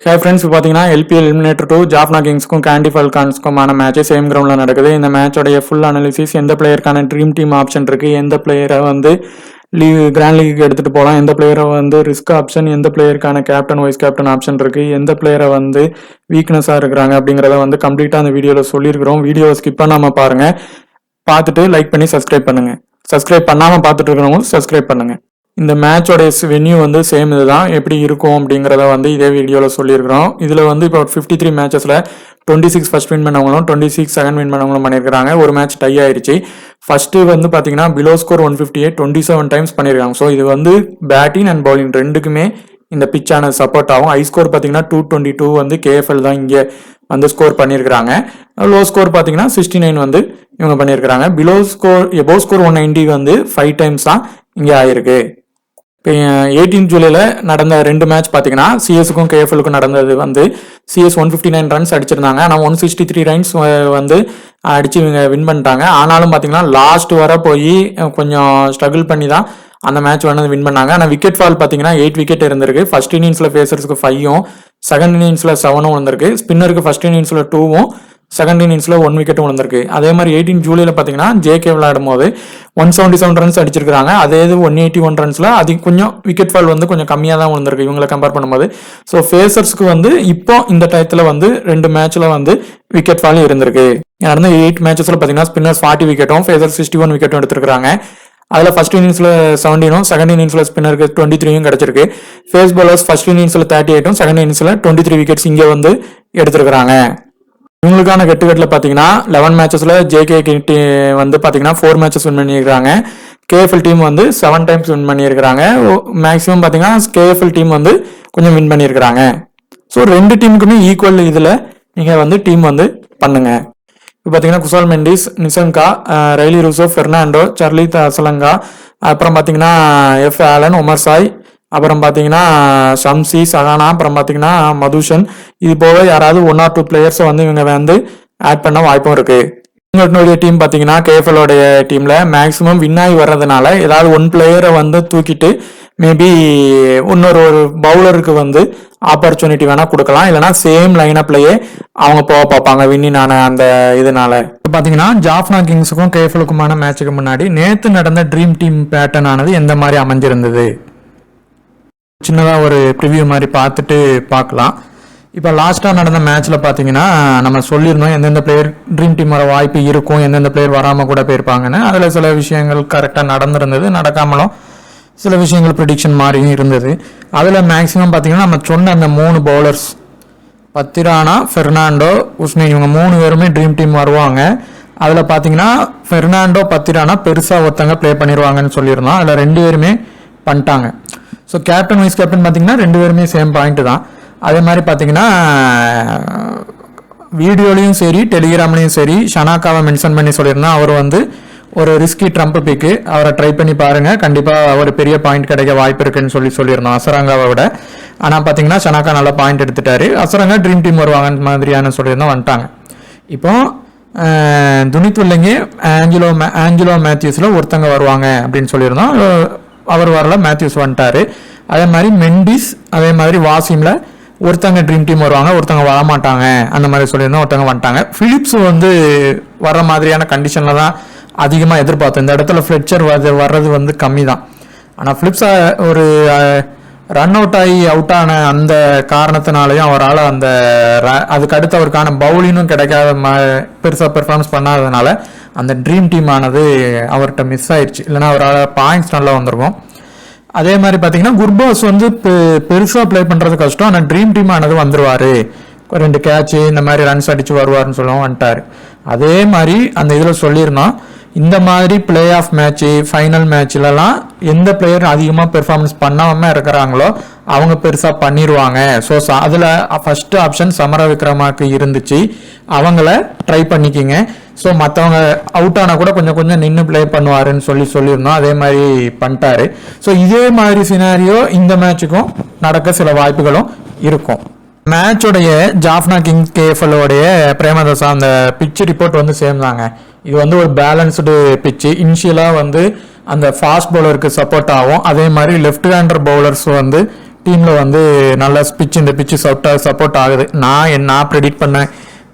Hey friends, இப்போ பார்த்தீங்கன்னா LPL eliminator 2 Jaffna கிங்ஸ்க்கும் கேண்டி ஃபால்கான்ஸ்க்குமான மேட்ச் சேம் கிரவுண்டில் நடக்குது. இந்த மேட்சோடைய ஃபுல் அனாலிசிஸ், எந்த பிளேயருக்கான ட்ரீம் டீம் ஆப்ஷன் இருக்குது, எந்த பிளேயரை வந்து கிராண்ட் லீக் எடுத்துகிட்டு போகலாம், எந்த பிளேயரை வந்து ரிஸ்க் ஆப்ஷன், எந்த பிளேயருக்கான கேப்டன் வைஸ் கேப்டன் ஆப்ஷன் இருக்குது, எந்த பிளேயரை வந்து வீக்னஸாக இருக்கிறாங்க அப்படிங்கிறத வந்து கம்ப்ளீட்டாக அந்த வீடியோவில் சொல்லியிருக்கிறோம். வீடியோவை ஸ்கிப் பண்ணாமல் பாருங்கள். பார்த்துட்டு லைக் பண்ணி சப்ஸ்கிரைப் பண்ணுங்கள். சப்ஸ்கிரைப் பண்ணாமல் பார்த்துட்டு இருக்கிறவங்க சப்ஸ்கிரைப் பண்ணுங்கள். இந்த மேட்சோடைய வென்யூ வந்து சேம் இதுதான். எப்படி இருக்கும் அப்படிங்கிறத வந்து இதே வீடியோவில் சொல்லியிருக்கிறோம். இதில் வந்து இப்போ 53 மேட்சஸில் 26 ஃபர்ஸ்ட் வின் பண்ணவங்களும் 26 செகண்ட் வின் பண்ணவங்களும் பண்ணியிருக்காங்க. ஒரு மேட்ச் டை ஆயிடுச்சு. ஃபர்ஸ்ட்டு வந்து பார்த்தீங்கன்னா பிலோ ஸ்கோர் 158 27 டைம்ஸ் பண்ணியிருக்காங்க. ஸோ இது வந்து பேட்டிங் அண்ட் பவுலிங் ரெண்டுக்குமே இந்த பிச்சான சப்போர்ட் ஆகும். ஹை ஸ்கோர் பார்த்தீங்கன்னா 222 வந்து KFL தான் இங்கே வந்து ஸ்கோர் பண்ணியிருக்கிறாங்க. லோ ஸ்கோர் பார்த்தீங்கன்னா 69 வந்து இவங்க பண்ணியிருக்கிறாங்க. பிலோ ஸ்கோர் எபோவ் ஸ்கோர் 190 வந்து 5 டைம்ஸ் தான் இங்கே ஆயிருக்கு. இப்போ 18 ஜூலையில் நடந்த 2 மேட்ச் பார்த்தீங்கன்னா சிஎஸ்க்கும் KFLக்கும் நடந்தது வந்து சிஎஸ் 159 ரன்ஸ் அடிச்சிருந்தாங்க. ஆனால் 163 ரன்ஸ் வந்து அடித்து இவங்க வின் பண்ணிட்டாங்க. ஆனாலும் பார்த்தீங்கன்னா லாஸ்ட் வர போய் கொஞ்சம் ஸ்ட்ரகிள் பண்ணி தான் அந்த மேட்ச் வந்து வின் பண்ணாங்க. ஆனால் விக்கெட் ஃபால் பார்த்தீங்கன்னா 8 விக்கெட் இருந்திருக்கு. ஃபர்ஸ்ட் இன்னிங்ஸில் ஃபேசர்ஸ்க்கு 5ம் செகண்ட் இன்னிங்ஸில் 7ம் வந்திருக்கு. ஸ்பின்னருக்கு ஃபர்ஸ்ட் இன்னிங்ஸில் 2ம் செகண்ட் இன்னிங்ஸில் 1 விக்கெட்டும் வந்திருக்கு. அதே மாதிரி 18 ஜூலையில் பார்த்தீங்கன்னா JK விளையாடும் போது 177 ரன்ஸ் அடிச்சிருக்காங்க. அதே இது 181 ரன்ஸில் அது கொஞ்சம் விக்கெட் ஃபால் வந்து கொஞ்சம் கம்மியாக தான் வந்திருக்கு இவங்களை கம்பேர் பண்ணும்போது. ஸோ ஃபேசர்ஸ்க்கு வந்து இப்போ இந்த டயத்தில் வந்து 2 மேட்ச்சில் வந்து விக்கெட் ஃபால் இருந்திருக்கு. நடந்த 8 மேட்சஸில் பார்த்தீங்கன்னா ஸ்பின்னர்ஸ் 40 விக்கெட்டும் ஃபேசர்ஸ் 61 விக்கெட்டும் எடுத்திருக்காங்க. அதில் ஃபர்ஸ்ட் இன்னிங்ஸில் 17ம் செகண்ட் இன்னிங்ஸில் ஸ்பின்னருக்கு 23யும் கிடச்சிருக்கு. ஃபேஸ் பாலர்ஸ் ஃபர்ஸ்ட் இன்னிங்ஸில் 38ம் செகண்ட் இன்னிங்ஸில் 23 விக்கெட்ஸ் இங்கே வந்து எடுத்திருக்கிறாங்க. இவங்களுக்கான கெட்டுக்கட்டில் பார்த்தீங்கன்னா 11 மேட்சஸில் JK வந்து பார்த்தீங்கன்னா 4 மேட்சஸ் வின் பண்ணியிருக்காங்க. KFL டீம் வந்து 7 டைம்ஸ் வின் பண்ணியிருக்கிறாங்க. மேக்ஸிமம் பார்த்தீங்கன்னா KFL டீம் வந்து கொஞ்சம் வின் பண்ணியிருக்கிறாங்க. ஸோ 2 டீமுக்குமே ஈக்குவல் இதில் நீங்கள் வந்து டீம் வந்து பண்ணுங்க. இப்போ பார்த்தீங்கன்னா குசால் மெண்டிஸ், நிசங்கா, ரைலி ரூசோ, பெர்னாண்டோ, சர்லித் அசலங்கா, அப்புறம் பார்த்தீங்கன்னா F ஆலன், ஒமர் சாய், அப்புறம் பார்த்தீங்கன்னா ஷம்சி, சகானா, அப்புறம் பார்த்தீங்கன்னா மதுஷன். இது போக யாராவது 1 or 2 பிளேயர்ஸை வந்து இவங்க வந்து ஆட் பண்ண வாய்ப்பும் இருக்கு. இவங்களுடைய டீம் பார்த்தீங்கன்னா KFLோடைய டீம்ல மேக்ஸிமம் வின் ஆகி வர்றதுனால ஏதாவது 1 பிளேயரை வந்து தூக்கிட்டு மேபி இன்னொரு பவுலருக்கு வந்து ஆப்பர்ச்சுனிட்டி வேணா கொடுக்கலாம். இல்லைனா சேம் லைனப்லயே அவங்க போக பார்ப்பாங்க வின்னினான அந்த இதனால. பார்த்தீங்கன்னா ஜாஃப்னா கிங்ஸுக்கும் KFLக்குமான மேட்சுக்கு முன்னாடி நேற்று நடந்த ட்ரீம் டீம் பேட்டர்ன் ஆனது எந்த மாதிரி அமைஞ்சிருந்தது சின்னதாக ஒரு ப்ரிவியூ மாதிரி பார்த்துட்டு பார்க்கலாம். இப்போ லாஸ்ட்டாக நடந்த மேட்ச்சில் பார்த்தீங்கன்னா நம்ம சொல்லியிருந்தோம் எந்தெந்த பிளேயர் ட்ரீம் டீம் வர வாய்ப்பு இருக்கும், எந்தெந்த பிளேயர் வராமல் கூட போயிருப்பாங்கன்னு. அதில் சில விஷயங்கள் கரெக்டாக நடந்திருந்தது, நடக்காமலும் சில விஷயங்கள் ப்ரிடிக்ஷன் மாதிரியும் இருந்தது. அதில் மேக்ஸிமம் பார்த்தீங்கன்னா நம்ம சொன்ன அந்த 3 பவுலர்ஸ் பத்திரானா, பெர்னாண்டோ, உஸ்னேன் இவங்க 3 பேருமே ட்ரீம் டீம் வருவாங்க. அதில் பார்த்தீங்கன்னா பெர்னாண்டோ, பத்திரானா பெருசாக ஒருத்தங்க ப்ளே பண்ணிடுவாங்கன்னு சொல்லியிருந்தோம். அதில் 2 பேருமே பண்ணிட்டாங்க. ஸோ கேப்டன் வைஸ் கேப்டன் பார்த்தீங்கன்னா 2 பேருமே சேம் பாயிண்ட் தான். அதே மாதிரி பார்த்தீங்கன்னா வீடியோலையும் சரி டெலிகிராம்லையும் சரி ஷனாக்காவை மென்ஷன் பண்ணி சொல்லியிருந்தேன். அவர் வந்து ஒரு ரிஸ்கி ட்ரம்ப் பிக்கு, அவரை ட்ரை பண்ணி பாருங்கள், கண்டிப்பாக ஒரு பெரிய பாயிண்ட் கிடைக்க வாய்ப்பு இருக்குன்னு சொல்லியிருந்தோம் அசரங்காவை விட. ஆனால் பார்த்தீங்கன்னா ஷனாக்கா நல்ல பாயிண்ட் எடுத்துட்டாரு. அசரங்கா ட்ரீம் டீம் வருவாங்க மாதிரியான சொல்லியிருந்தோம், வந்துட்டாங்க. இப்போ துனித் வில்லைங்க ஆஞ்சலோ மேத்யூஸில் ஒருத்தங்க வருவாங்க அப்படின்னு சொல்லியிருந்தோம். அவர் வரல, மேத்யூஸ் வந்துட்டாரு. அதே மாதிரி மெண்டிஸ், அதே மாதிரி வாசிமில் ஒருத்தங்க ட்ரீம் டீம் வருவாங்க, ஒருத்தங்க வரமாட்டாங்க அந்த மாதிரி சொல்லியிருந்தோம், ஒருத்தங்க வந்துட்டாங்க. பிலிப்ஸ் வந்து வர்ற மாதிரியான கண்டிஷனில் தான் அதிகமாக எதிர்பார்த்தோம். இந்த இடத்துல ஃப்ளெச்சர் வர்றது வந்து கம்மி தான். ஆனால் பிலிப்ஸ் ஒரு ரன் அவுட் ஆகி அவுட் ஆன அந்த காரணத்தினாலையும் அவரால் அந்த அதுக்கு அடுத்து அவருக்கான பவுலிங்கும் கிடைக்காத பெருசாக பெர்ஃபார்மன்ஸ் பண்ணாததுனால அந்த ட்ரீம் டீம் ஆனது அவர்கிட்ட மிஸ் ஆயிடுச்சு. இல்லைனா அவரால் பாயிண்ட்ஸ் நல்லா வந்திருக்கும். அதே மாதிரி பார்த்தீங்கன்னா குர்பாஸ் வந்து பெருசாக ப்ளே பண்ணுறது கஷ்டம், ஆனால் ட்ரீம் டீம் ஆனது வந்துருவார், 2 கேட்சு இந்த மாதிரி ரன்ஸ் அடித்து வருவார்னு சொல்லவும் வந்துட்டார். அதே மாதிரி அந்த இதில் சொல்லியிருந்தோம், இந்த மாதிரி பிளே ஆஃப் மேட்ச்சு ஃபைனல் மேட்ச்லலாம் எந்த பிளேயர் அதிகமாக பெர்ஃபார்மன்ஸ் பண்ணாமல் இருக்கிறாங்களோ அவங்க பெருசாக பண்ணிடுவாங்க. ஸோ அதில் ஃபஸ்ட்டு ஆப்ஷன் சமர விக்ரமாக்கு இருந்துச்சு, அவங்கள ட்ரை பண்ணிக்கிங்க. ஸோ மற்றவங்க அவுட் ஆனால் கூட கொஞ்சம் கொஞ்சம் நின்று ப்ளே பண்ணுவாருன்னு சொல்லியிருந்தோம். அதே மாதிரி பண்ணிட்டாரு. ஸோ இதே மாதிரி சினாரியோ இந்த மேட்சுக்கும் நடக்க சில வாய்ப்புகளும் இருக்கும். மேட்சோடைய ஜாஃப்னா கிங்ஸ் KFLோடைய பிரேமதாசா அந்த பிட்ச் ரிப்போர்ட் வந்து சேம் தாங்க. இது வந்து ஒரு பேலன்ஸ்டு பிட்ச்சு. இனிஷியலாக வந்து அந்த ஃபாஸ்ட் பவுலருக்கு சப்போர்ட் ஆகும், அதே மாதிரி லெஃப்ட் ஹேண்டர் பவுலர்ஸ் வந்து டீமில் வந்து நல்ல இந்த பிச்சு சப்போர்ட் ஆகுது. நான் ப்ரெடிக்ட் பண்ண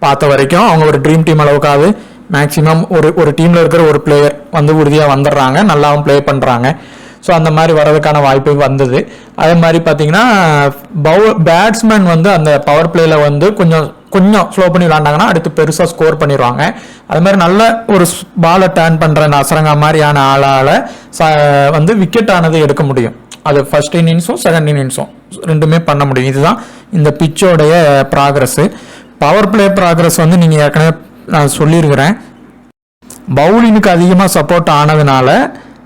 பார்த்த வரைக்கும் அவங்க ஒரு ட்ரீம் டீம் அளவுக்காவது மேக்ஸிமம் ஒரு டீமில் இருக்கிற ஒரு பிளேயர் வந்து உறுதியாக வந்துடுறாங்க, நல்லாவும் ப்ளே பண்ணுறாங்க. ஸோ அந்த மாதிரி வர்றதுக்கான வாய்ப்பு வந்தது. அதே மாதிரி பார்த்தீங்கன்னா பேட்ஸ்மேன் வந்து அந்த பவர் பிளேயில் வந்து கொஞ்சம் ஸ்லோ பண்ணி விளாண்டாங்கன்னா அடுத்து பெருசாக ஸ்கோர் பண்ணிடுவாங்க. அது மாதிரி நல்ல ஒரு பாலை டர்ன் பண்ணுற அசரங்கா மாதிரியான ஆளால் வந்து விக்கெட் ஆனது எடுக்க முடியும். அது ஃபர்ஸ்ட் இன்னிங்ஸும் செகண்ட் இன்னிங்ஸும் ரெண்டுமே பண்ண முடியும். இதுதான் இந்த பிச்சோடைய ப்ராக்ரஸ்ஸு. பவர் பிளே ப்ராக்ரஸ் வந்து நீங்கள் ஏற்கனவே நான் சொல்லியிருக்கிறேன். பவுலிங்க்கு அதிகமாக சப்போர்ட் ஆனதுனால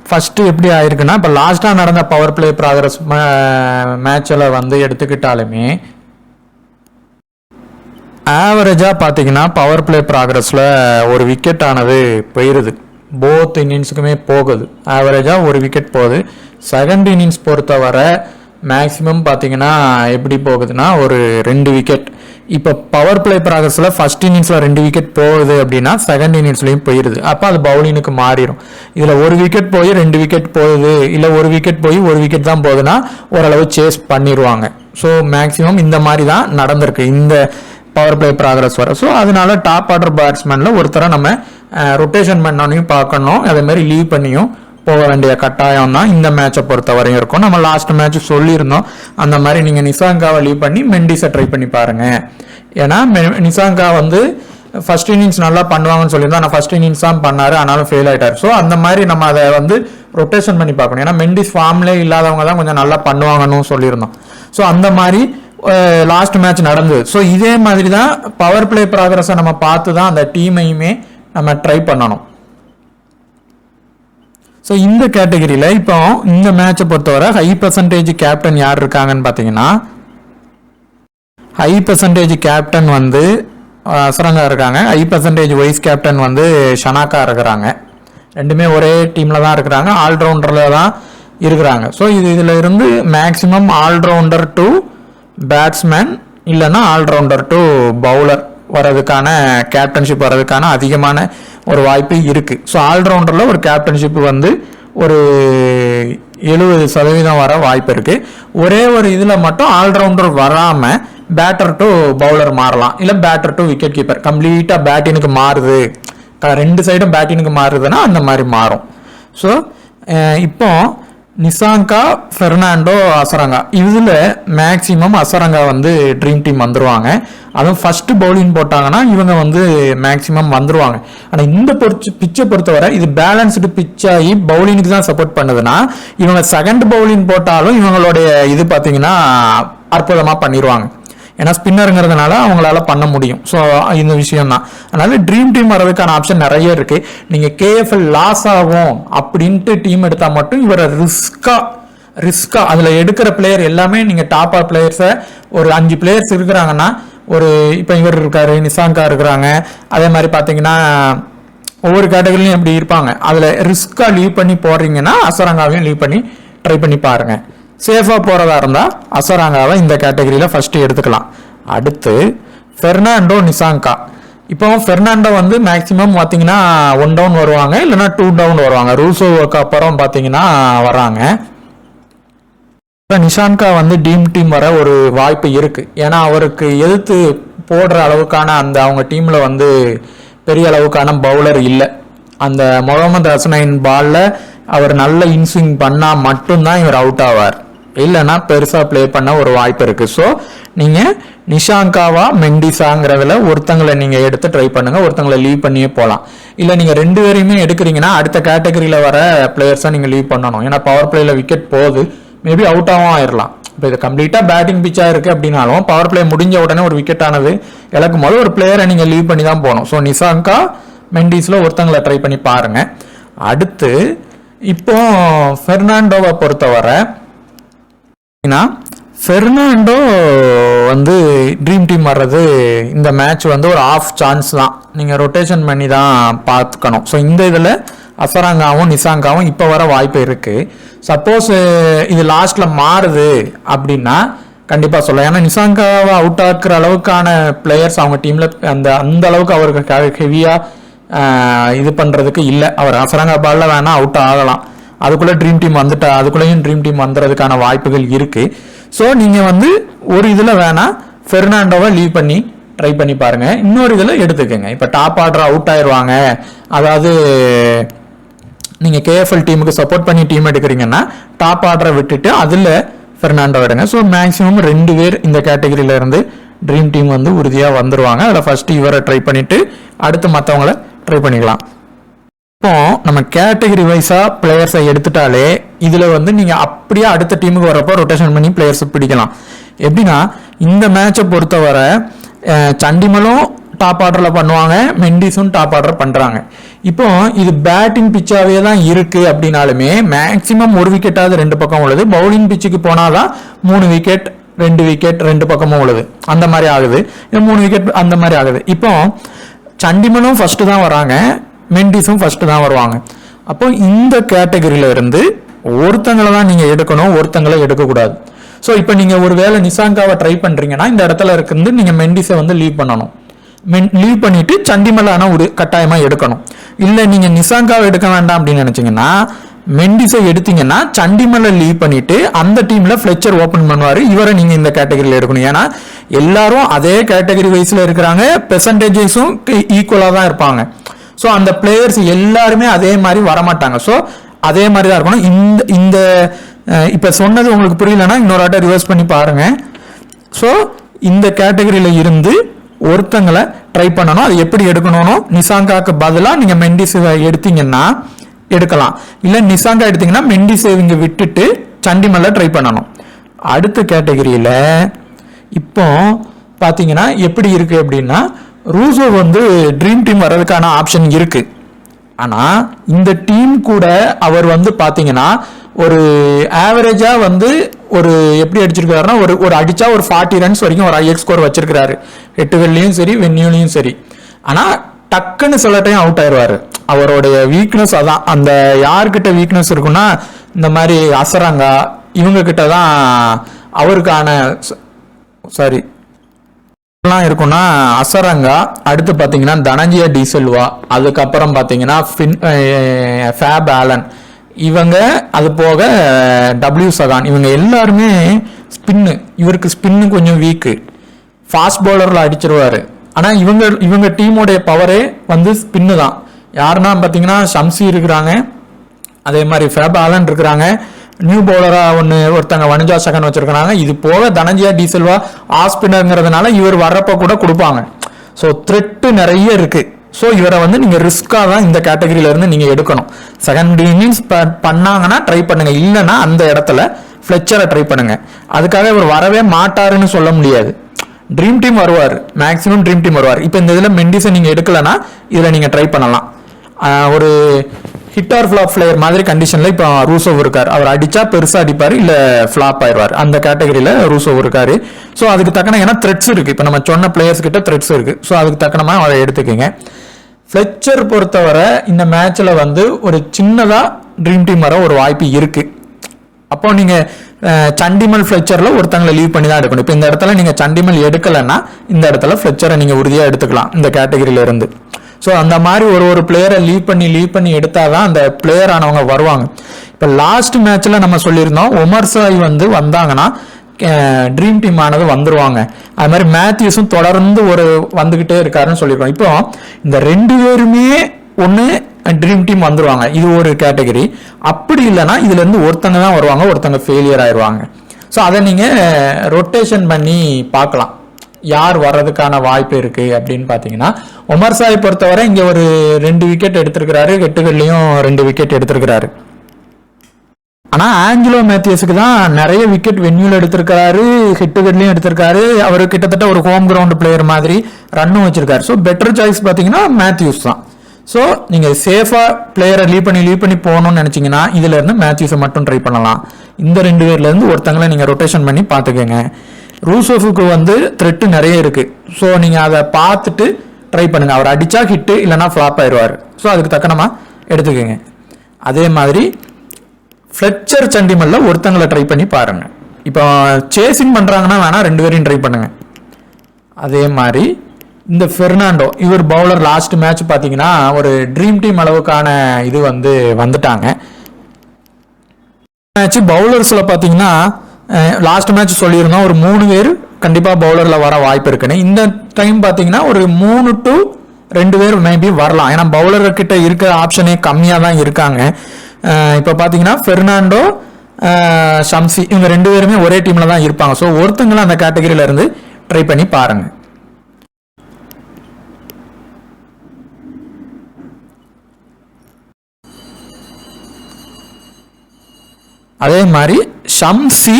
ஃபஸ்ட்டு எப்படி ஆயிருக்குன்னா, இப்போ லாஸ்ட்டாக நடந்த பவர் பிளே ப்ராக்ரஸ் மேட்சில் வந்து எடுத்துக்கிட்டாலுமே ஆவரேஜாக பார்த்தீங்கன்னா பவர் பிளே ப்ராக்ரஸில் ஒரு விக்கெட் ஆனது போயிடுது. போத் இன்னிங்ஸுக்குமே போகுது. ஆவரேஜாக ஒரு விக்கெட் போகுது. செகண்ட் இன்னிங்ஸ் பொறுத்தவரை மேக்ஸிமம் பார்த்தீங்கன்னா எப்படி போகுதுன்னா ஒரு 2 விக்கெட். இப்போ பவர் பிளே ப்ராக்ரஸில் ஃபர்ஸ்ட் இன்னிங்ஸில் 2 விக்கெட் போகுது அப்படின்னா செகண்ட் இன்னிங்ஸ்லையும் போயிடுது. அப்போ அது பவுலிங்க்கு மாறிடும். இதில் 1 விக்கெட் போய் 2 விக்கெட் போகுது, இல்லை 1 விக்கெட் போய் 1 விக்கெட் தான் போகுதுன்னா ஓரளவு சேஸ் பண்ணிடுவாங்க. ஸோ மேக்ஸிமம் இந்த மாதிரி தான் நடந்திருக்கு இந்த பவர் பிளே ப்ராக்ரஸ் வர. ஸோ அதனால டாப் ஆர்டர் பேட்ஸ்மேனில் ஒருத்தரை நம்ம ரொட்டேஷன் பண்ணனையும் பார்க்கணும், அதே மாதிரி லீவ் பண்ணியும் போக வேண்டிய கட்டாயம் தான் இந்த மேட்சை பொறுத்த வரையும் இருக்கும். நம்ம லாஸ்ட் மேட்ச் சொல்லியிருந்தோம் அந்த மாதிரி நீங்கள் நிசாங்காவை லீவ் பண்ணி மெண்டிஸை ட்ரை பண்ணி பாருங்க. ஏன்னா நிசாங்கா வந்து ஃபர்ஸ்ட் இன்னிங்ஸ் நல்லா பண்ணுவாங்கன்னு சொல்லியிருந்தோம். ஆனால் ஃபர்ஸ்ட் இன்னிங்ஸ் தான் பண்ணாரு, ஆனாலும் ஃபெயில் ஆயிட்டார். ஸோ அந்த மாதிரி நம்ம அதை வந்து ரொட்டேஷன் பண்ணி பார்க்கணும். ஏன்னா மெண்டிஸ் ஃபார்ம்லேயே இல்லாதவங்க தான் கொஞ்சம் நல்லா பண்ணுவாங்கன்னு சொல்லியிருந்தோம். ஸோ அந்த மாதிரி லாஸ்ட் மேட்ச் நடந்தது. ஸோ இதே மாதிரி தான் பவர் பிளே ப்ராக்ரஸை நம்ம பார்த்து தான் அந்த டீமையுமே நம்ம ட்ரை பண்ணணும். ஸோ இந்த கேட்டகரியில் இப்போ இந்த மேட்சை பொறுத்தவரை ஹை பர்சன்டேஜ் கேப்டன் யார் இருக்காங்கன்னு பார்த்தீங்கன்னா, ஹை பர்சன்டேஜ் கேப்டன் வந்து அசரங்கா இருக்காங்க, ஹை பர்சன்டேஜ் வைஸ் கேப்டன் வந்து ஷனாக்கா இருக்கிறாங்க. ரெண்டுமே ஒரே டீமில் தான் இருக்கிறாங்க, ஆல்ரவுண்டரில் தான் இருக்கிறாங்க. ஸோ இதில் இருந்து மேக்ஸிமம் ஆல்ரவுண்டர் டு பேட்ஸ்மேன் இல்லைன்னா ஆல்ரவுண்டர் டு பவுலர் வர்றதுக்கான கேப்டன்ஷிப் வர்றதுக்கான அதிகமான ஒரு வாய்ப்பு இருக்குது. ஸோ ஆல்ரவுண்டரில் ஒரு கேப்டன்ஷிப் வந்து ஒரு 70% வர வாய்ப்பு இருக்குது. ஒரே ஒரு இதில் மட்டும் ஆல்ரவுண்டர் வராமல் பேட்டர் டு பவுலர் மாறலாம், இல்லை பேட்டர் டு விக்கெட் கீப்பர். கம்ப்ளீட்டாக பேட்டினுக்கு மாறுது, 2 சைடும் பேட்டினுக்கு மாறுதுன்னா அந்த மாதிரி மாறும். ஸோ இப்போ நிசாங்கா, பெர்னாண்டோ, அசரங்கா இதில் மேக்சிமம் அசரங்கா வந்து ட்ரீம் டீம் வந்துடுவாங்க. அதுவும் ஃபர்ஸ்ட் பவுலிங் போட்டாங்கன்னா இவங்க வந்து மேக்சிமம் வந்துடுவாங்க. ஆனால் இந்த பிச்சை பொறுத்தவரை இது பேலன்ஸ்டு பிச்சாகி பவுலிங்க்கு தான் சப்போர்ட் பண்ணுதுன்னா, இவங்க செகண்ட் பவுலிங் போட்டாலும் இவங்களுடைய இது பார்த்தீங்கன்னா அற்புதமாக பண்ணிடுவாங்க. ஏன்னா ஸ்பின்னருங்கிறதுனால அவங்களால பண்ண முடியும். ஸோ இந்த விஷயம் தான். அதனால ட்ரீம் டீம் வர்றதுக்கான ஆப்ஷன் நிறைய இருக்கு. நீங்க KFL லாஸ் ஆகும் அப்படின்ட்டு டீம் எடுத்தா மட்டும் இவரை ரிஸ்கா அதுல எடுக்கிற பிளேயர் எல்லாமே நீங்க டாப் ஆப் பிளேயர்ஸை ஒரு 5 பிளேயர்ஸ் இருக்கிறாங்கன்னா, ஒரு இப்போ இவர் இருக்காரு, நிசாங்கா இருக்கிறாங்க, அதே மாதிரி பார்த்தீங்கன்னா ஒவ்வொரு கேட்டகரிலையும் எப்படி இருப்பாங்க. அதில் ரிஸ்கா லீவ் பண்ணி போடுறீங்கன்னா அசரங்காவையும் லீவ் பண்ணி ட்ரை பண்ணி பாருங்க. சேஃபாக போகிறதா இருந்தால் அசரங்காவை இந்த கேட்டகரியில் ஃபஸ்ட்டு எடுத்துக்கலாம். அடுத்து பெர்னாண்டோ, நிசாங்கா. இப்போ பெர்னாண்டோ வந்து மேக்ஸிமம் பார்த்தீங்கன்னா 1 டவுன் வருவாங்க, இல்லைன்னா 2 டவுன் வருவாங்க. ரூசோவுக்கு அப்புறம் பார்த்தீங்கன்னா வராங்க. இப்போ நிசாங்கா வந்து டீம் வர ஒரு வாய்ப்பு இருக்குது. ஏன்னா அவருக்கு எதிர்த்து போடுற அளவுக்கான அந்த அவங்க டீமில் வந்து பெரிய அளவுக்கான பவுலர் இல்லை. அந்த முகமது ஹசனைன் பாலில் அவர் நல்ல இன்ஸ்விங் பண்ணால் மட்டும்தான் இவர் அவுட் ஆவார், இல்லைன்னா பெருசாக ப்ளே பண்ண ஒரு வாய்ப்பு இருக்குது. ஸோ நீங்கள் நிஷாங்காவா மெண்டிஸாங்கிறதுல ஒருத்தங்களை நீங்கள் எடுத்து ட்ரை பண்ணுங்கள், ஒருத்தங்களை லீவ் பண்ணியே போகலாம். இல்லை நீங்கள் 2 பேரையுமே எடுக்கிறீங்கன்னா அடுத்த கேட்டகரியில் வர பிளேயர்ஸை நீங்கள் லீவ் பண்ணணும். ஏன்னா பவர் பிளேயில் விக்கெட் போகுது, மேபி அவுட்டாகவும் ஆயிடலாம். இப்போ இது கம்ப்ளீட்டாக பேட்டிங் பிச்சாக இருக்குது அப்படின்னாலும் பவர் பிளே முடிஞ்ச உடனே ஒரு விக்கெட் ஆனது இழக்கும் போது ஒரு பிளேயரை நீங்கள் லீவ் பண்ணி தான் போகணும். ஸோ நிஷாங்கா, மெண்டிஸில் ஒருத்தங்களை ட்ரை பண்ணி பாருங்கள். அடுத்து இப்போ பெர்னாண்டோவை பொறுத்தவரை பெர்னாண்டோ வந்து ட்ரீம் டீம் வர்றது இந்த மேட்ச் வந்து ஒரு ஆஃப் சான்ஸ் தான். நீங்கள் ரொட்டேஷன் பண்ணி தான் பார்த்துக்கணும். ஸோ இந்த இதில் அசரங்காவும் நிசாங்காவும் இப்போ வர வாய்ப்பு இருக்குது. சப்போஸ் இது லாஸ்ட்டில் மாறுது அப்படின்னா கண்டிப்பாக சொல்லலாம். ஏன்னா நிசாங்காவை அவுட் ஆக்குற அளவுக்கான பிளேயர்ஸ் அவங்க டீமில் அந்த அளவுக்கு அவருக்கு ஹெவியாக இது பண்ணுறதுக்கு இல்லை. அவர் அசரங்கா பாலில் வேணால் அவுட் ஆகலாம், அதுக்குள்ளே ட்ரீம் டீம் அதுக்குள்ளேயும் ட்ரீம் டீம் வந்துறதுக்கான வாய்ப்புகள் இருக்குது. ஸோ நீங்கள் வந்து ஒரு இதில் வேணால் ஃபெர்னாண்டோவை லீவ் பண்ணி ட்ரை பண்ணி பாருங்கள். இன்னொரு இதில் எடுத்துக்கோங்க. இப்போ டாப் ஆர்டர் அவுட் ஆயிடுவாங்க, அதாவது நீங்கள் கேஎஃப்எல் டீமுக்கு சப்போர்ட் பண்ணி டீம் எடுக்கிறீங்கன்னா டாப் ஆர்டரை விட்டுட்டு அதில் ஃபெர்னாண்டோ எடுங்க. ஸோ மேக்ஸிமம் 2 பேர் இந்த கேட்டகரியில இருந்து ட்ரீம் டீம் வந்து உறுதியாக வந்துருவாங்க. அதில் ஃபர்ஸ்ட் இவரை ட்ரை பண்ணிட்டு அடுத்து மற்றவங்கள ட்ரை பண்ணிக்கலாம். இப்போ நம்ம கேட்டகரி வைஸாக பிளேயர்ஸை எடுத்துட்டாலே இதில் வந்து நீங்கள் அப்படியே அடுத்த டீமுக்கு வரப்போ ரொட்டேஷன் பண்ணி பிளேயர்ஸை பிடிக்கலாம். எப்படின்னா இந்த மேட்சை பொறுத்தவரை சண்டிமலும் டாப் ஆர்டரில் பண்ணுவாங்க, மெண்டிஸும் டாப் ஆர்டர் பண்ணுறாங்க. இப்போ இது பேட்டிங் பிச்சாவே தான் இருக்குது அப்படின்னாலுமே மேக்ஸிமம் 1 விக்கெட்டாவது 2 பக்கம் உள்ளது. பவுலிங் பிச்சுக்கு போனாதான் 3 விக்கெட் 2 விக்கெட் 2 பக்கமும் உள்ளது, அந்த மாதிரி ஆகுது. 3 விக்கெட் அந்த மாதிரி ஆகுது. இப்போ சண்டிமலும் ஃபர்ஸ்ட் தான் வராங்க, மெண்டிஸும் ஃபர்ஸ்ட் தான் வருவாங்க. அப்போ இந்த கேட்டகரியில இருந்து ஒருத்தங்களை தான் நீங்கள் எடுக்கணும், ஒருத்தங்களை எடுக்கக்கூடாது. ஸோ இப்போ நீங்கள் ஒரு வேளை நிசாங்காவை ட்ரை பண்ணுறீங்கன்னா இந்த இடத்துல இருந்து நீங்கள் மெண்டிஸை வந்து லீவ் பண்ணணும். லீவ் பண்ணிட்டு சண்டிமலான ஒரு கட்டாயமாக எடுக்கணும். இல்லை நீங்கள் நிசாங்காவை எடுக்க வேண்டாம் அப்படின்னு நினச்சிங்கன்னா மெண்டிஸை எடுத்தீங்கன்னா சண்டிமலை லீவ் பண்ணிட்டு அந்த டீமில் ஃப்ளெச்சர் ஓப்பன் பண்ணுவார். இவரை நீங்கள் இந்த கேட்டகரியில் எடுக்கணும். ஏன்னா எல்லாரும் அதே கேட்டகரி வைஸில் இருக்கிறாங்க, பெர்சன்டேஜஸும் ஈக்குவலாக தான் இருப்பாங்க. ஸோ அந்த பிளேயர்ஸ் எல்லாருமே அதே மாதிரி வரமாட்டாங்க. ஸோ அதே மாதிரி தான் இருக்கணும். இந்த இப்போ சொன்னது உங்களுக்கு புரியலன்னா இன்னொரு ஆட்டை ரிவர்ஸ் பண்ணி பாருங்க. ஸோ இந்த கேட்டகரியில் இருந்து ஒருத்தங்களை ட்ரை பண்ணணும். அது எப்படி எடுக்கணும்? நிசாங்காக்கு பதிலாக நீங்கள் மெண்டிஸ் எடுத்தீங்கன்னா எடுக்கலாம். இல்லை நிசாங்கா எடுத்தீங்கன்னா மெண்டிஸ் இவங்க விட்டுட்டு சண்டிமல்ல ட்ரை பண்ணணும். அடுத்த கேட்டகரியில் இப்போ பார்த்தீங்கன்னா எப்படி இருக்கு அப்படின்னா ரூசோ வந்து ட்ரீம் டீம் வர்றதுக்கான ஆப்ஷன் இருக்கு. ஆனால் இந்த டீம் கூட அவர் வந்து பார்த்தீங்கன்னா ஒரு ஆவரேஜா வந்து ஒரு எப்படி அடிச்சிருக்காருன்னா ஒரு அடிச்சா ஒரு 40 ரன்ஸ் வரைக்கும் ஒரு ஐஎக்ஸ் ஸ்கோர் வச்சிருக்காரு, ஹெட்டுகள்லையும் சரி வென்யூலையும் சரி. ஆனால் டக்குன்னு சில டைம் அவுட் ஆயிடுவாரு. அவருடைய வீக்னஸ் அதான். அந்த யார்கிட்ட வீக்னஸ் இருக்குன்னா இந்த மாதிரி அசரங்கா இவங்க கிட்ட தான் அவருக்கான சாரி இருக்குன்னா அசரங்கா, அடுத்து பார்த்தீங்கன்னா தனஞ்சியா டிசெல்வா, அதுக்கப்புறம் பார்த்தீங்கன்னா ஃபேப் ஆலன் இவங்க, அது போக டபிள்யூ சகான், இவங்க எல்லாருமே ஸ்பின்னு. இவருக்கு ஸ்பின்னு கொஞ்சம் வீக்கு, ஃபாஸ்ட் பவுலரில் அடிச்சிருவாரு. ஆனால் இவங்க டீமோடைய பவரே வந்து ஸ்பின்னு தான். யாருன்னா பார்த்தீங்கன்னா ஷம்சி இருக்கிறாங்க, அதே மாதிரி ஃபேப் ஆலன் இருக்கிறாங்க, நியூ பவுலராக ஒருத்தங்க வனுஜா சகன் வச்சிருக்கிறாங்க. இது போக தனஞ்சியா டிசெல்வா ஆஸ்பினருங்கிறதுனால இவர் வர்றப்ப கூட கொடுப்பாங்க. ஸோ த்ரெட்டு நிறைய இருக்கு. ஸோ இவரை வந்து நீங்கள் ரிஸ்காக தான் இந்த கேட்டகரியில இருந்து நீங்கள் எடுக்கணும். செகண்ட் இன்னிங்ஸ் பண்ணாங்கன்னா ட்ரை பண்ணுங்க, இல்லைன்னா அந்த இடத்துல ஃப்ளெச்சரை ட்ரை பண்ணுங்க. அதுக்காக இவர் வரவே மாட்டாருன்னு சொல்ல முடியாது. ட்ரீம் டீம் வருவார், மேக்ஸிமம் ட்ரீம் டீம் வருவார். இப்போ இந்த இதில் மெண்டிஸை நீங்கள் எடுக்கலைன்னா இதில் நீங்கள் ட்ரை பண்ணலாம். ஒரு ஹிட் ஆர் ஃபிளாப் பிளேயர் மாதிரி கண்டிஷன்ல இப்போ ரூசோ இருக்கார். அவர் அடிச்சா பெருசா அடிப்பாரு, இல்ல ஃபிளாப் ஆயிடுவார். அந்த கேட்டகரியில ரூசோ இருக்காரு. ஸோ அதுக்கு தக்கன ஏன்னா த்ரெட்ஸ் இருக்கு. இப்போ நம்ம சொன்ன பிளேயர்ஸ் கிட்ட த்ரெட்ஸ் இருக்கு. ஸோ அதுக்கு தக்கனமா அதை எடுத்துக்கோங்க. ஃப்ளெச்சர் பொறுத்தவரை இந்த மேட்ச்ல வந்து ஒரு சின்னதா ட்ரீம் டீம் வர ஒரு வாய்ப்பு இருக்கு. அப்போ நீங்க சண்டிமல் ஃப்ளெச்சர்ல ஒருத்தங்களை லீவ் பண்ணி தான் எடுக்கணும். இப்போ இந்த இடத்துல நீங்க சண்டிமல் எடுக்கலைன்னா இந்த இடத்துல ஃப்ளெச்சரை நீங்க உறுதியா எடுத்துக்கலாம் இந்த கேட்டகரியில இருந்து. ஸோ அந்த மாதிரி ஒரு பிளேயரை லீவ் பண்ணி எடுத்தாதான் அந்த பிளேயர் ஆனவங்க வருவாங்க. இப்போ லாஸ்ட் மேட்ச்ல நம்ம சொல்லியிருந்தோம் ஒமர் சாய் வந்து வந்தாங்கன்னா ட்ரீம் டீம் ஆனது வந்துருவாங்க. அது மாதிரி மேத்யூஸும் தொடர்ந்து வந்துகிட்டே இருக்காருன்னு சொல்லியிருக்கோம். இப்போ இந்த 2 பேருமே ஒன்று ட்ரீம் டீம் வந்துருவாங்க, இது ஒரு கேட்டகரி. அப்படி இல்லைன்னா இதுல இருந்து ஒருத்தங்க தான் வருவாங்க, ஒருத்தங்க ஃபெயிலியர் ஆயிடுவாங்க. ஸோ அதை நீங்க ரொட்டேஷன் பண்ணி பார்க்கலாம் யார் வர்றதுக்கான வாய்ப்பு இருக்கு அப்படின்னு பாத்தீங்கன்னா ஒமர் சாய் பொறுத்தவரை இங்க ஒரு 2 விக்கெட் எடுத்திருக்கிறாரு, ஹெட்டுகள்லயும் 2 விக்கெட் எடுத்திருக்கிறாரு. ஆனா ஆஞ்சலோ மேத்யூஸுக்கு தான் நிறைய விக்கெட் வென்யூல எடுத்திருக்காரு, ஹெட்டுகள்லயும் எடுத்திருக்காரு. அவர் கிட்டத்தட்ட ஒரு ஹோம் கிரவுண்ட் பிளேயர் மாதிரி ரன்னும் வச்சிருக்காரு. ஸோ பெட்டர் சாய்ஸ் பாத்தீங்கன்னா மேத்யூஸ் தான். ஸோ நீங்க சேஃபா பிளேயரை லீவ் பண்ணி போகணும்னு நினைச்சீங்கன்னா இதுல இருந்து மேத்யூஸை மட்டும் ட்ரை பண்ணலாம். இந்த 2 பேர்ல இருந்து ஒருத்தங்களை நீங்க ரொட்டேஷன் பண்ணி பாத்துக்கோங்க. ரூசோஃபுக்கு வந்து த்ரெட்டு நிறைய இருக்கு. ஸோ நீங்க அதை பார்த்துட்டு ட்ரை பண்ணுங்க. அவர் அடிச்சா ஹிட்டு, இல்லைன்னா ஃபிளாப் ஆயிடுவார். ஸோ அதுக்கு தக்கனமா எடுத்துக்கோங்க. அதே மாதிரி ஃப்ளெச்சர் சண்டிமல்ல ஒருத்தங்களை ட்ரை பண்ணி பாருங்க. இப்போ சேசிங் பண்றாங்கன்னா வேணா 2 பேரையும் ட்ரை பண்ணுங்க. அதே மாதிரி இந்த பெர்னாண்டோ இவர் பவுலர் லாஸ்ட் மேட்ச் பார்த்தீங்கன்னா ஒரு ட்ரீம் டீம் அளவுக்கான இது வந்துட்டாங்க. மேட்ச் பவுலர்ஸ்ல பார்த்தீங்கன்னா லாஸ்ட் மேட்ச் சொல்லியிருந்தோம் ஒரு 3 பேர் கண்டிப்பாக பவுலரில் வர வாய்ப்பு இருக்குன்னு. இந்த டைம் பார்த்தீங்கன்னா ஒரு 3 to 2 பேர் மேபி வரலாம். ஏன்னா பவுலர்கிட்ட இருக்கிற ஆப்ஷனே கம்மியாக தான் இருக்காங்க. இப்போ பார்த்தீங்கன்னா பெர்னாண்டோ, ஷம்சி இவங்க 2 பேருமே ஒரே டீமில் தான் இருப்பாங்க. ஸோ ஒருத்தங்களும் அந்த கேட்டகரியில இருந்து ட்ரை பண்ணி பாருங்க. அதே மாதிரி ஷம்சி,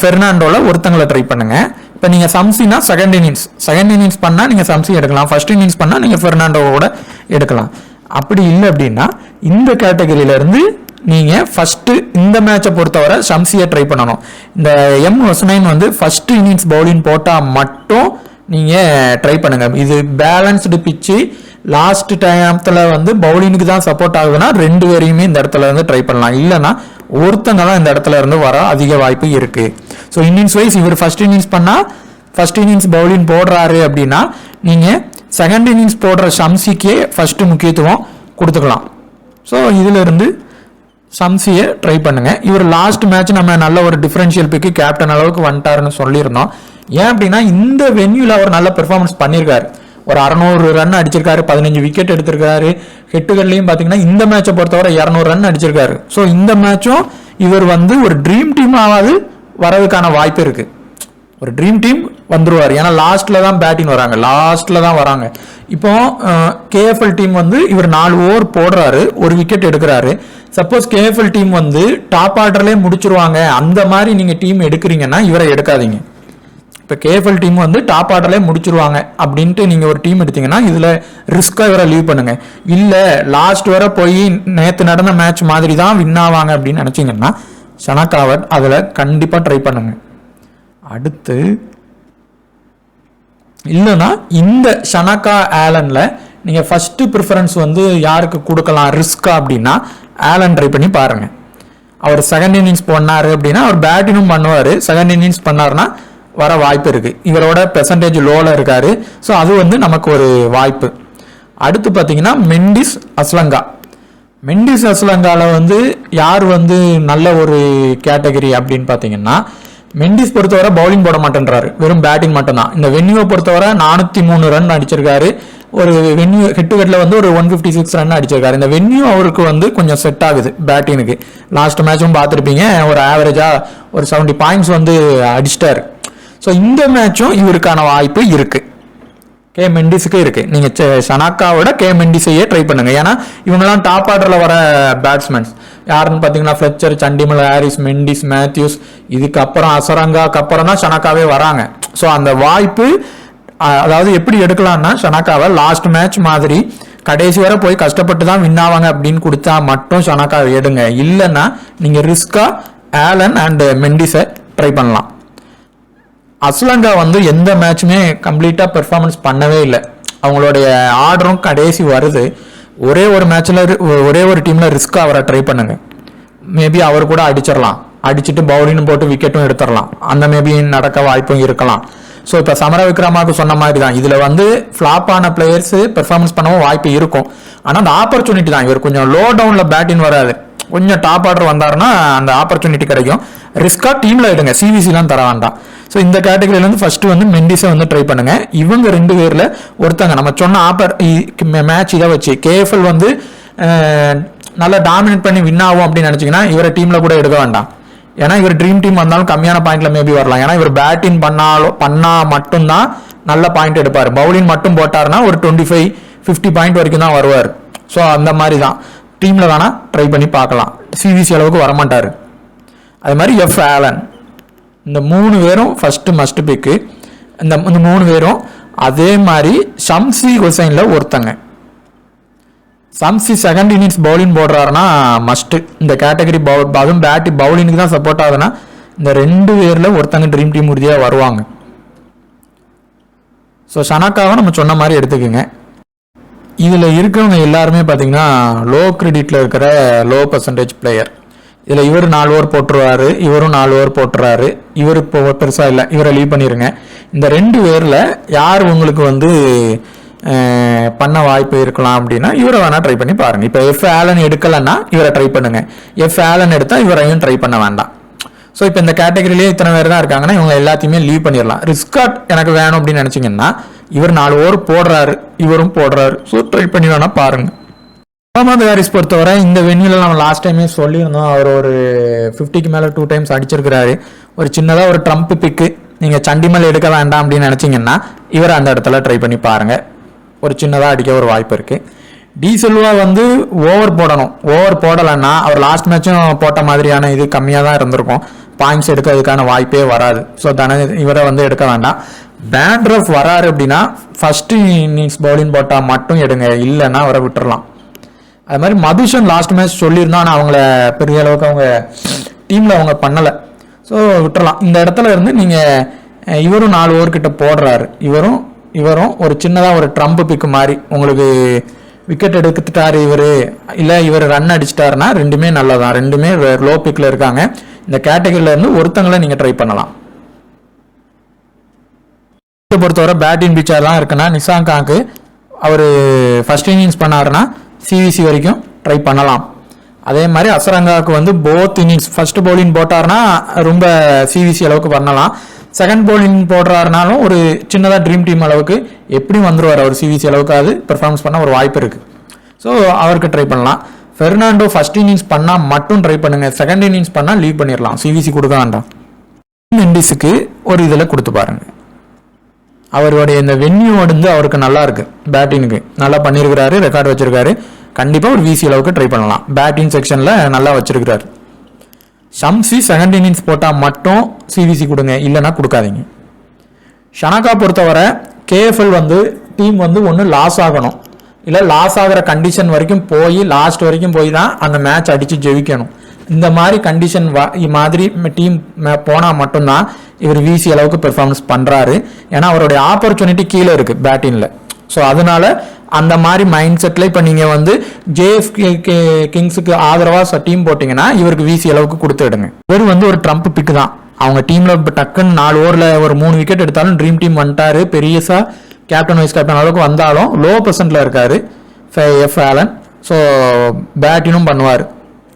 பெர்னாண்டோவில் ஒருத்தங்களை ட்ரை பண்ணுங்க. இப்போ நீங்கள் சம்சினா செகண்ட் இன்னிங்ஸ் பண்ணால் நீங்கள் சம்சி எடுக்கலாம். ஃபர்ஸ்ட் இன்னிங்ஸ் பண்ணால் நீங்கள் பெர்னாண்டோவோட எடுக்கலாம். அப்படி இல்லை அப்படின்னா இந்த கேட்டகரியிலேருந்து நீங்கள் ஃபஸ்ட்டு இந்த மேட்சை பொறுத்தவரை ஷம்சியை ட்ரை பண்ணணும். இந்த ஹுசைன் வந்து ஃபஸ்ட்டு இன்னிங்ஸ் பவுலிங் போட்டால் மட்டும் நீங்கள் ட்ரை பண்ணுங்கள். இது பேலன்ஸ்டு பிச்சு லாஸ்ட் டைமத்தில் வந்து பவுலிங்க்கு தான் சப்போர்ட் ஆகுதுன்னா 2 பேரையுமே இந்த இடத்துல இருந்து ட்ரை பண்ணலாம். இல்லைன்னா ஒருத்தங்க தான் இந்த இடத்துல இருந்து வர அதிக வாய்ப்பு இருக்கு. ஸோ இன்னிங்ஸ் வைஸ் இவர் ஃபர்ஸ்ட் இன்னிங்ஸ் பண்ணால் ஃபர்ஸ்ட் இன்னிங்ஸ் பவுலிங் போடுறாரு அப்படின்னா நீங்கள் செகண்ட் இன்னிங்ஸ் போடுற ஷம்சிக்கே ஃபர்ஸ்ட் முக்கியத்துவம் கொடுத்துக்கலாம். ஸோ இதுல இருந்து ஷம்சியை ட்ரை பண்ணுங்க. இவர் லாஸ்ட் மேட்ச் நம்ம நல்ல ஒரு டிஃபரன்ஷியல் பிக்கு கேப்டன் அளவுக்கு வந்துட்டாருன்னு சொல்லியிருந்தோம். ஏன் அப்படின்னா இந்த வென்யூல அவர் நல்ல பெர்ஃபார்மன்ஸ் பண்ணியிருக்காரு. ஒரு 600 ரன் அடிச்சிருக்காரு, 15 விக்கெட் எடுத்திருக்காரு. ஹெட்டுகள்லையும் பார்த்தீங்கன்னா இந்த மேட்சை பொறுத்தவரை 200 ரன் அடிச்சிருக்காரு. ஸோ இந்த மேட்சும் இவர் வந்து ஒரு ட்ரீம் டீம் ஆகாது வரதுக்கான வாய்ப்பு இருக்கு. ஒரு ட்ரீம் டீம் வந்துருவார். ஏன்னா லாஸ்ட்ல தான் பேட்டிங் வராங்க. இப்போ கேஎஃப்எல் டீம் வந்து இவர் 4 ஓவர் போடுறாரு, 1 விக்கெட் எடுக்கிறாரு. சப்போஸ் கேஎஃப்எல் டீம் வந்து டாப் ஆர்டர்லேயே முடிச்சிருவாங்க, அந்த மாதிரி நீங்க டீம் எடுக்கிறீங்கன்னா இவரை எடுக்காதீங்க. இப்போ கேஎஃப்எல் டீம் வந்து டாப் ஆர்டர்லேயே முடிச்சிருவாங்க அப்படின்ட்டு நீங்கள் ஒரு டீம் எடுத்தீங்கன்னா இதில் ரிஸ்க்காக இவரை லீவ் பண்ணுங்க. இல்லை லாஸ்ட் வரை போய் நேற்று நடந்த மேட்ச் மாதிரி தான் வின் ஆவாங்க அப்படின்னு நினச்சிங்கன்னா ஷனக்காவை அதில் கண்டிப்பாக ட்ரை பண்ணுங்க. அடுத்து இல்லைன்னா இந்த ஷனக்கா ஆலனில் நீங்கள் ஃபஸ்ட்டு ப்ரிஃபரன்ஸ் வந்து யாருக்கு கொடுக்கலாம் ரிஸ்கா அப்படின்னா ஆலன் ட்ரை பண்ணி பாருங்கள். அவர் செகண்ட் இன்னிங்ஸ் பண்ணார் அப்படின்னா அவர் பேட்டிங்கும் பண்ணுவார். செகண்ட் இன்னிங்ஸ் பண்ணார்னா வர வாய்ப்பு இருக்குது. இவரோட பெர்சன்டேஜ் லோவில் இருக்காரு. ஸோ அது வந்து நமக்கு ஒரு வாய்ப்பு. அடுத்து பார்த்தீங்கன்னா மெண்டிஸ் அஸ்லங்காவில் வந்து யார் வந்து நல்ல ஒரு கேட்டகரி அப்படின்னு பார்த்தீங்கன்னா மெண்டிஸ் பொறுத்தவரை பவுலிங் போட மாட்டேன்றாரு, வெறும் பேட்டிங் மட்டும்தான். இந்த வென்யூவை பொறுத்தவரை 403 ரன் அடிச்சிருக்காரு. ஒரு வென்யூ ஹெட்டுகட்டில் வந்து ஒரு 156 ரன் அடிச்சிருக்காரு. இந்த வென்யூ அவருக்கு வந்து கொஞ்சம் செட் ஆகுது பேட்டிங்க்கு. லாஸ்ட் மேட்சும் பார்த்துருப்பீங்க, ஒரு ஆவரேஜா ஒரு 70 பாயிண்ட்ஸ் வந்து அடிச்சிட்டாரு. ஸோ இந்த மேட்சும் இவருக்கான வாய்ப்பு இருக்கு, கே மெண்டிஸுக்கு இருக்கு. நீங்க ஷனக்காவோட கே மெண்டிஸையே ட்ரை பண்ணுங்க. ஏன்னா இவங்கெல்லாம் டாப் ஆர்டர்ல வர பேட்ஸ்மேன்ஸ் யாருன்னு பார்த்தீங்கன்னா Fletcher, Chandimal, Harris, Mendis, Matthews, இதுக்கப்புறம் அசரங்காக்கு அப்புறம் தான் ஷனக்காவே வராங்க. ஸோ அந்த வாய்ப்பு அதாவது எப்படி எடுக்கலாம்னா ஷனக்காவை லாஸ்ட் மேட்ச் மாதிரி கடைசி வரை போய் கஷ்டப்பட்டு தான் வின் ஆவாங்க அப்படின்னு கொடுத்தா மட்டும் ஷனக்காவை எடுங்க. இல்லைன்னா நீங்க ரிஸ்கா ஆலன் அண்ட் மெண்டிஸை ட்ரை பண்ணலாம். அஸ்லங்கா வந்து எந்த மேட்சுமே கம்ப்ளீட்டாக பெர்ஃபார்மன்ஸ் பண்ணவே இல்லை. அவங்களுடைய ஆர்டரும் கடைசி வருது. ஒரே ஒரு மேட்ச்சில் ஒரே ஒரு டீமில் ரிஸ்க்காக அவரை ட்ரை பண்ணுங்க. மேபி அவர் கூட அடிச்சுட்டு பவுலிங் போட்டு விக்கெட்டும் எடுத்துடலாம். அந்த மேபி நடக்க வாய்ப்பும் இருக்கலாம். ஸோ இப்போ சமர விக்ரமாவுக்கு சொன்ன மாதிரி தான் இதில் வந்து ஃப்ளாப் ஆன பிளேயர்ஸ் பெர்ஃபார்மன்ஸ் பண்ணவும் வாய்ப்பு இருக்கும். ஆனால் அந்த ஆப்பர்ச்சுனிட்டி தான், இவர் கொஞ்சம் லோ டவுனில் பேட்டிங் வராது, கொஞ்சம் டாப் ஆர்டர் வந்தாருன்னா அந்த ஆப்பர்ச்சுனிட்டி கிடைக்கும். ரிஸ்க்காக டீமில் எடுங்க, சிவிசிலாம் தர வேண்டாம். ஸோ இந்த கேட்டகரியிலேருந்து ஃபர்ஸ்ட் வந்து மெண்டிஸை வந்து ட்ரை பண்ணுங்க. இவங்க 2 பேரில் ஒருத்தங்க நம்ம சொன்ன மேட்ச் இதை வச்சு கேஎஃப்எல் வந்து நல்லா டாமினேட் பண்ணி வின் ஆகும் அப்படின்னு நினச்சிங்கன்னா இவரை டீமில் கூட எடுக்க வேண்டாம். ஏன்னா இவர் ட்ரீம் டீம் வந்தாலும் கம்மியான பாயிண்ட்ல மேபி வரலாம். ஏன்னா இவர் பேட்டிங் பண்ணா மட்டும்தான் நல்ல பாயிண்ட் எடுப்பார். பவுலிங் மட்டும் போட்டாருன்னா ஒரு 25-50 பாயிண்ட் வரைக்கும் தான் வருவார். ஸோ அந்த மாதிரி தான் டீம்ல வேணா ட்ரை பண்ணி பார்க்கலாம். சிவிசி அளவுக்கு வரமாட்டாரு. அதே மாதிரி எஃப் ஆலன், இந்த 3 பேரும் ஃபர்ஸ்ட் மஸ்ட் பிக்கு. இந்த 3 பேரும் அதே மாதிரி ஷம்சி ஹுசைன்ல ஒருத்தங்க. ஷம்சி செகண்ட் இன்னிங்ஸ் பவுலிங் போடுறாருன்னா மஸ்ட். இந்த கேட்டகரி அதுவும் பவுலிங்க்கு தான் சப்போர்ட் ஆகுதுன்னா இந்த 2 பேர்ல ஒருத்தங்க ட்ரீம் டீம் உறுதியாக வருவாங்க. ஸோ ஷனக்காவை நம்ம சொன்ன மாதிரி எடுத்துக்கோங்க. இதில் இருக்கிறவங்க எல்லாருமே பார்த்தீங்கன்னா லோ கிரெடிட்ல இருக்கிற லோ பர்சன்டேஜ் பிளேயர். இதில் இவர் 4 ஓவர் போட்டுருவாரு, இவரும் 4 ஓவர் போட்டுறாரு. இவர் இப்போ பெருசாக இல்லை, இவரை லீவ் பண்ணிடுங்க. இந்த 2 பேரில் யார் உங்களுக்கு வந்து பண்ண வாய்ப்பு இருக்கலாம் அப்படின்னா இவரை வேணா ட்ரை பண்ணி பாருங்க. இப்போ எஃப் ஆலன் எடுக்கலன்னா இவரை ட்ரை பண்ணுங்க. எஃப் ஆலன் எடுத்தா இவரையும் ட்ரை பண்ண வேண்டாம். ஸோ இப்போ இந்த கேட்டகரியிலேயே இத்தனை பேர் தான் இருக்காங்கன்னா இவங்க எல்லாத்தையுமே லீவ் பண்ணிடலாம். ரிஸ்கார்ட் எனக்கு வேணும் அப்படின்னு நினச்சிங்கன்னா இவர் 4 ஓவர் போடுறாரு, இவரும் போடுறாரு. ஸோ ட்ரை பண்ணி வேணா பாருங்க. முகமது ஹாரிஸ் பொறுத்தவரை இந்த வென்யூல நம்ம லாஸ்ட் டைமே சொல்லியிருந்தோம், அவர் ஒரு 50க்கு மேலே 2 டைம்ஸ் அடிச்சிருக்கிறாரு. ஒரு சின்னதாக ஒரு ட்ரம்ப் பிக்கு நீங்கள் சண்டிமல் எடுக்க வேண்டாம் அப்படின்னு நினச்சிங்கன்னா இவர் அந்த இடத்துல ட்ரை பண்ணி பாருங்க, ஒரு சின்னதாக அடிக்க ஒரு வாய்ப்பு இருக்கு. டி சில்வா வந்து ஓவர் போடணும், ஓவர் போடலைன்னா அவர் லாஸ்ட் மேட்சும் போட்ட மாதிரியான இது கம்மியாக தான் இருந்திருக்கும், பாயிண்ட்ஸ் எடுக்கிறதுக்கான வாய்ப்பே வராது. ஸோ இவரை வந்து எடுக்க வேண்டாம். பேண்ட்ரஃப் வராரு அப்படின்னா ஃபர்ஸ்ட் இன்னிங்ஸ் பவுலிங் போட்டால் மட்டும் எடுங்க, இல்லைன்னா அவரை விட்டுறலாம். அது மாதிரி மதுஷன் லாஸ்ட் மேட்ச் சொல்லியிருந்தோம், ஆனால் அவங்கள பெரிய அளவுக்கு அவங்க டீமில் அவங்க பண்ணலை. ஸோ விட்டுறலாம். இந்த இடத்துல இருந்து நீங்கள் இவரும் 4 ஓவர் கிட்ட போடுறாரு, இவரும் ஒரு சின்னதாக ஒரு ட்ரம்ப் பிக்கு மாதிரி உங்களுக்கு விக்கெட் எடுத்துட்டாரு இவர், இல்லை இவர் ரன் அடிச்சிட்டாருன்னா ரெண்டுமே நல்லதான், ரெண்டுமே லோ பிக்கில் இருக்காங்க. இந்த கேட்டகரியில இருந்து ஒருத்தங்களை நீங்கள் ட்ரை பண்ணலாம். பொறுத்தவரை பேட்டிங் பிச்சர்லாம் இருக்குன்னா நிசாங்காக்கு அவர் ஃபர்ஸ்ட் இன்னிங்ஸ் பண்ணாருன்னா சிவிசி வரைக்கும் ட்ரை பண்ணலாம். அதே மாதிரி அசரங்காவுக்கு வந்து போத் இன்னிங்ஸ் ஃபர்ஸ்ட் பவுலிங் போட்டார்னா ரொம்ப சிவிசி அளவுக்கு பண்ணலாம். செகண்ட் பவுலிங் போடுறாருனாலும் ஒரு சின்னதாக ட்ரீம் டீம் அளவுக்கு எப்படியும் வந்துடுவார், அவர் சிவிசி அளவுக்கு அது பெர்ஃபார்மன்ஸ் பண்ண ஒரு வாய்ப்பு இருக்குது. ஸோ அவருக்கு ட்ரை பண்ணலாம். ஃபெர்னாண்டோ ஃபர்ஸ்ட் இன்னிங்ஸ் பண்ணால் மட்டும் ட்ரை பண்ணுங்க, செகண்ட் இன்னிங்ஸ் பண்ணால் லீவ் பண்ணிடலாம், சிவிசி கொடுக்க வேண்டாம். மெண்டிஸுக்கு ஒரு இதில் கொடுத்து பாருங்க, அவருடைய இந்த வென்யூ வந்து அவருக்கு நல்லா இருக்கு, பேட்டிங்க்கு நல்லா பண்ணியிருக்கிறாரு, ரெக்கார்டு வச்சிருக்காரு. கண்டிப்பாக ஒரு விசி அளவுக்கு ட்ரை பண்ணலாம், பேட்டிங் செக்ஷனில் நல்லா வச்சிருக்கிறாரு. ஷம்சி செகண்ட் இன்னிங்ஸ் போட்டால் மட்டும் சிவிசி கொடுங்க, இல்லைன்னா கொடுக்காதீங்க. ஷனகா பொறுத்தவரை கேஎஃப்எல் வந்து டீம் வந்து ஒன்று லாஸ் ஆகணும், இல்லை லாஸ் ஆகிற கண்டிஷன் வரைக்கும் போய் லாஸ்ட் வரைக்கும் போய் தான் அந்த மேட்ச் அடித்து ஜெயிக்கணும். இந்த மாதிரி கண்டிஷன் மாதிரி டீம் போனால் மட்டும்தான் இவர் விசி அளவுக்கு பெர்ஃபார்மன்ஸ் பண்ணுறாரு. ஏன்னா அவருடைய ஆப்பர்ச்சுனிட்டி கீழே இருக்குது பேட்டிங்கில். ஸோ அதனால அந்த மாதிரி மைண்ட் செட்டில் இப்போ நீங்கள் வந்து ஜேஎஃப்கே கிங்ஸுக்கு ஆதரவாக டீம் போட்டிங்கன்னா இவருக்கு விசி அளவுக்கு கொடுத்துடுங்க. இவர் வந்து ஒரு ட்ரம்ப் பிக்கு தான், அவங்க டீமில் இப்போ டக்குன்னு 4 ஓவரில் ஒரு 3 விக்கெட் எடுத்தாலும் ட்ரீம் டீம் வந்துட்டாரு, பெரியசா கேப்டன் வைஸ் கேப்டன் அளவுக்கு வந்தாலும் லோ பர்சன்ட்ல இருக்காரு எஃப் ஆலன். ஸோ பேட்டிங்கும் பண்ணுவார்.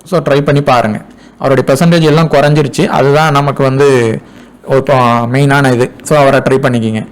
ஸோ ட்ரை பண்ணி பாருங்கள். அவருடைய பெர்சன்டேஜ் எல்லாம் குறைஞ்சிருச்சு, அதுதான் நமக்கு வந்து இப்போ மெயினான இது. ஸோ அவரை ட்ரை பண்ணிக்கிங்க.